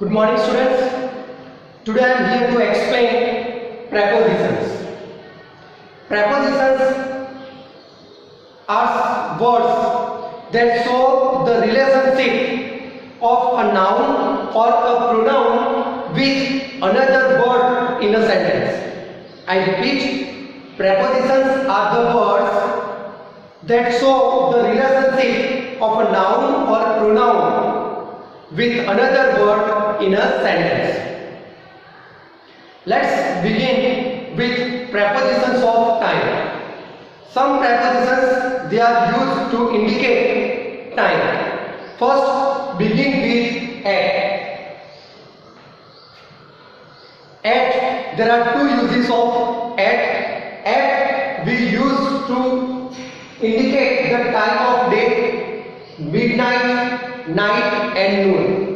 Good morning, students. Today I am here to explain prepositions. Prepositions are words that show the relationship of a noun or a pronoun with another word in a sentence. I repeat, prepositions are the words that show the relationship of a noun or pronoun with another word in a sentence. Let's begin with prepositions of time. Some prepositions they are used to indicate time. First, begin with at. At, there are two uses of at. At we use to indicate the time of day, midnight, night and noon.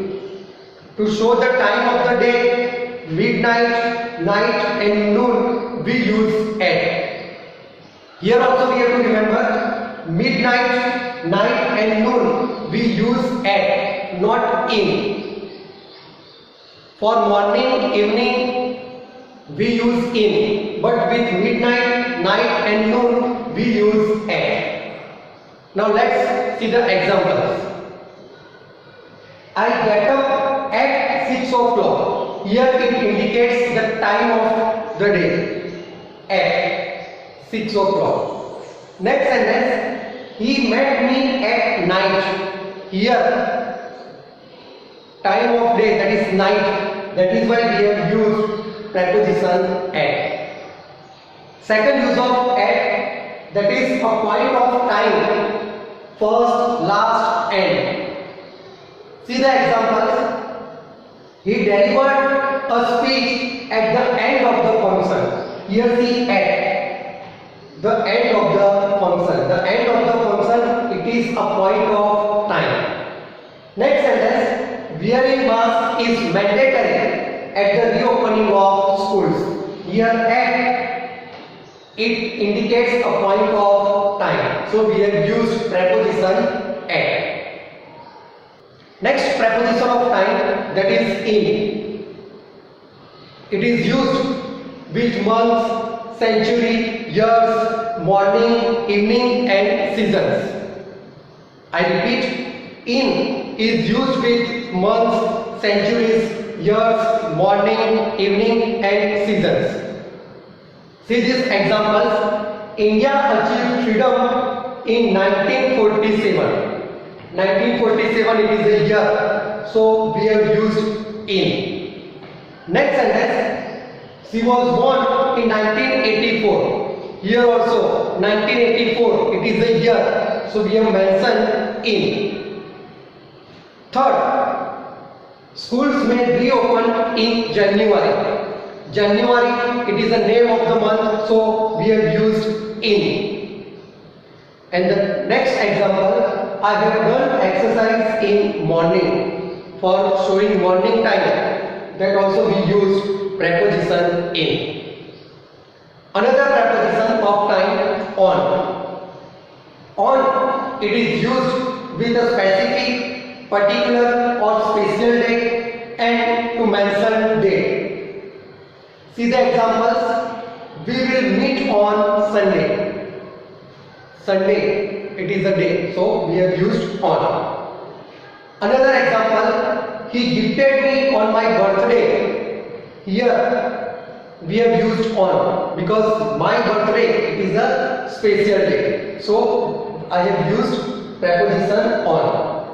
To show the time of the day, midnight, night and noon, we use at. Here also we have to remember, midnight, night and noon, we use at, not in. For morning, evening, we use in. But with midnight, night and noon, we use at. Now let's see the examples. I get up at 6 o'clock. Here it indicates the time of the day. At 6 o'clock. Next sentence. He met me at night. Here, time of day, that is night. That is why we have used preposition at. Second use of at, that is a point of time. First, last, end. See the examples. He delivered a speech at the end of the function. Here see at. The end of the function. The end of the function, it is a point of time. Next sentence. Wearing mask is mandatory at the reopening of schools. Here at, it indicates a point of time. So we have used preposition at. Next preposition of time, that is in. It is used with months, century, years, morning, evening and seasons. I repeat, in is used with months, centuries, years, morning, evening and seasons. See these examples. India achieved freedom in 1947. 1947 it is a year, so we have used in. Next sentence. She was born in 1984. Here also 1984 it is a year, so we have mentioned in. Third, schools may reopen in January. January, it is the name of the month, so we have used in. And the next example, I have done exercise in morning. For showing morning time, that also we use preposition in. Another preposition of time, on. On, it is used with a specific, particular or special date and to mention date. See the examples. We will meet on Sunday. Sunday, it is a day, so we have used on. Another example, he gifted me on my birthday. Here we have used on because my birthday, it is a special day, so I have used preposition on.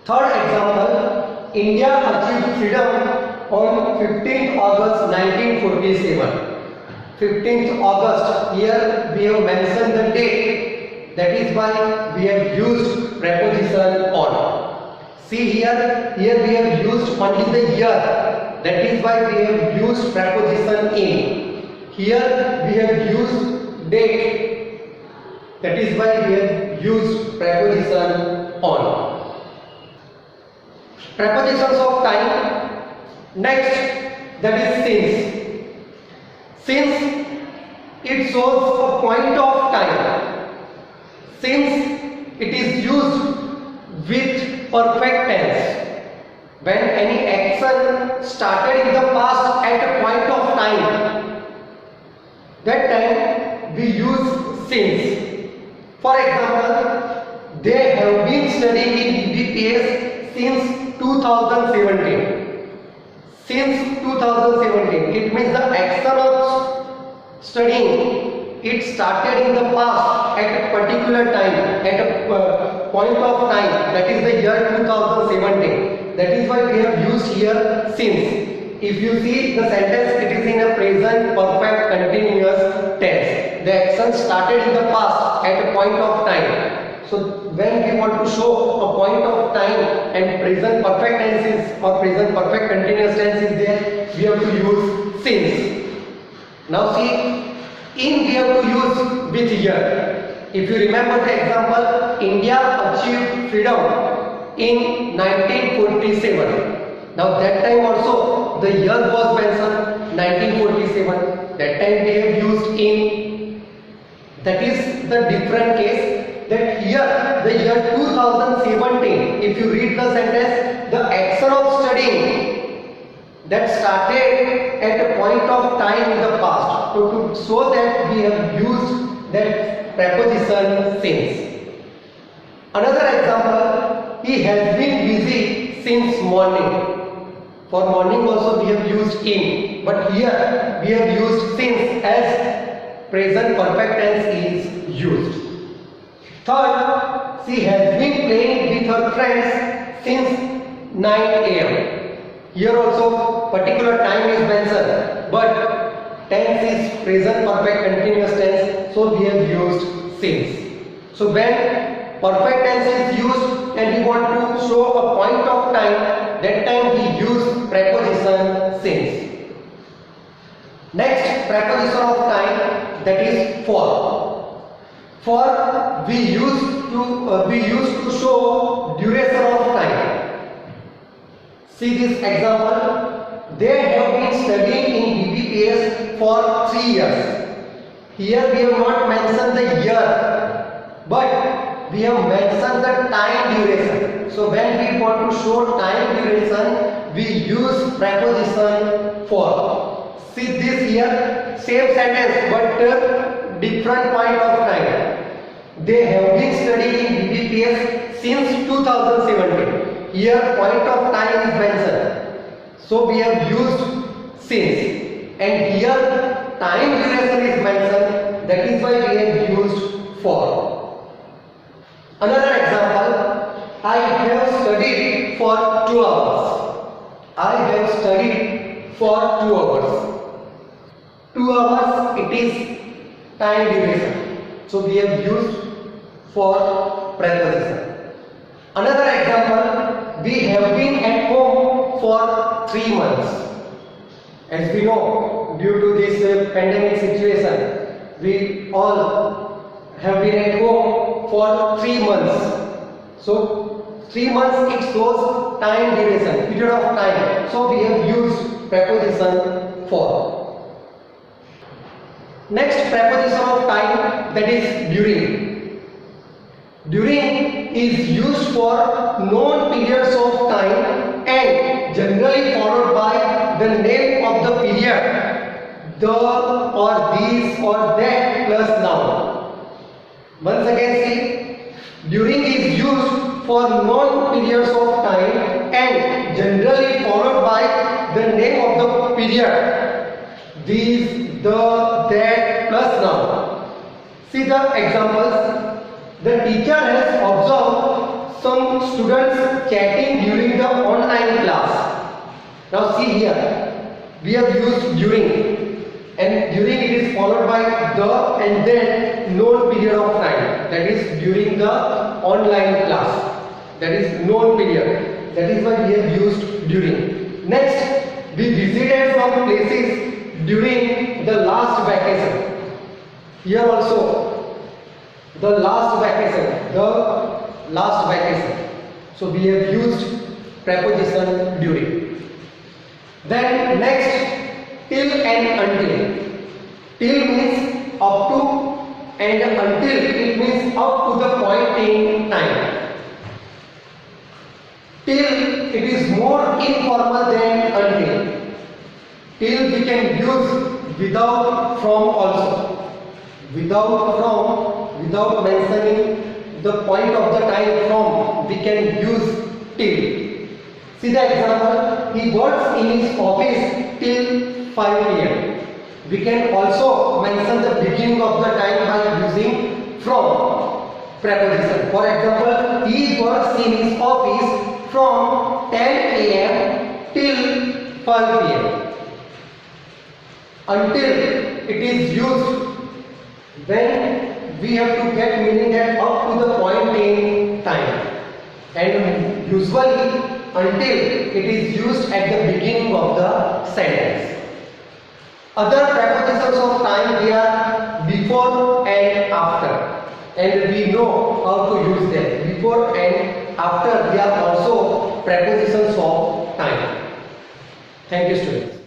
Third example, India achieved freedom on 15th August 1947. 15th August, here we have mentioned the date, that is why we have used preposition on. See here we have used only the year, that is why we have used preposition in. Here we have used date, that is why we have used preposition on. Prepositions of time. Next, that is since. Since, it shows a point of time. Since, it is used with perfect tense. When any action started in the past at a point of time, that time we use since. For example, they have been studying in BBPS since 2017. Since 2017, it means the action of studying, it started in the past at a particular time, at a point of time, that is the year 2017. That is why we have used here since. If you see the sentence, it is in a present perfect continuous tense. The action started in the past at a point of time. So when we want to show a point of time and present perfect tenses or present perfect continuous tense is there, we have to use since. Now see, in we have to use with year. If you remember the example, India achieved freedom in 1947. Now that time also the year was mentioned 1947. That time we have used in. That is the different case, that here the year 2017, if you read the sentence, the action of studying that started at a point of time in the past. So to show that we have used that preposition since. Another example, he has been busy since morning. For morning also we have used in, but here we have used since as present perfect tense is used. Third, she has been playing with her friends since 9 a.m. Here also particular time is mentioned, but tense is present perfect continuous tense, so we have used since. So when perfect tense is used and we want to show a point of time, that time we use preposition since. Next preposition of time, that is for. For we used to show duration of time. See this example. They have been studying in BBPS for 3 years. Here we have not mentioned the year, but we have mentioned the time duration. So when we want to show time duration, we use preposition for. See this here, same sentence but different point of time. They have been studying in BBPS since 2017. Here point of time is mentioned. So we have used since. And here time duration is mentioned. That is why we have used for. Another example, I have studied for 2 hours. I have studied for 2 hours. 2 hours, it is time duration. So we have used for preposition. Another example, we have been at home for 3 months. As we know, due to this pandemic situation, we all have been at home for 3 months. So 3 months it shows time duration, period of time. So we have used preposition for. Next preposition of time, that is during. During is used for known periods of time and generally followed by the name of the period, the or these or that plus noun. Once again see, during is used for known periods of time and generally followed by the name of the period, these, the, that plus noun. See the examples. The teacher has observed some students chatting during the online class. Now see here, we have used during, and during it is followed by the and then known period of time. That is during the online class. That is known period. That is why we have used during. Next, we visited some places during the last vacation. Here also, the last vacation, so we have used preposition during. Then next, till and until. Till means up to and until it means up to the point in time. Till it is more informal than until. Till we can use without, from also. Without, from, without mentioning the point of the time from, we can use till. See the example, he works in his office till 5 p.m. We can also mention the beginning of the time by using from preposition. For example, he works in his office from 10 a.m. till 5 p.m. Until, it is used when we have to get meaning at up to the point in time, and usually until it is used at the beginning of the sentence. Other prepositions of time, they are before and after, and we know how to use them. Before and after, they are also prepositions of time. Thank you, students.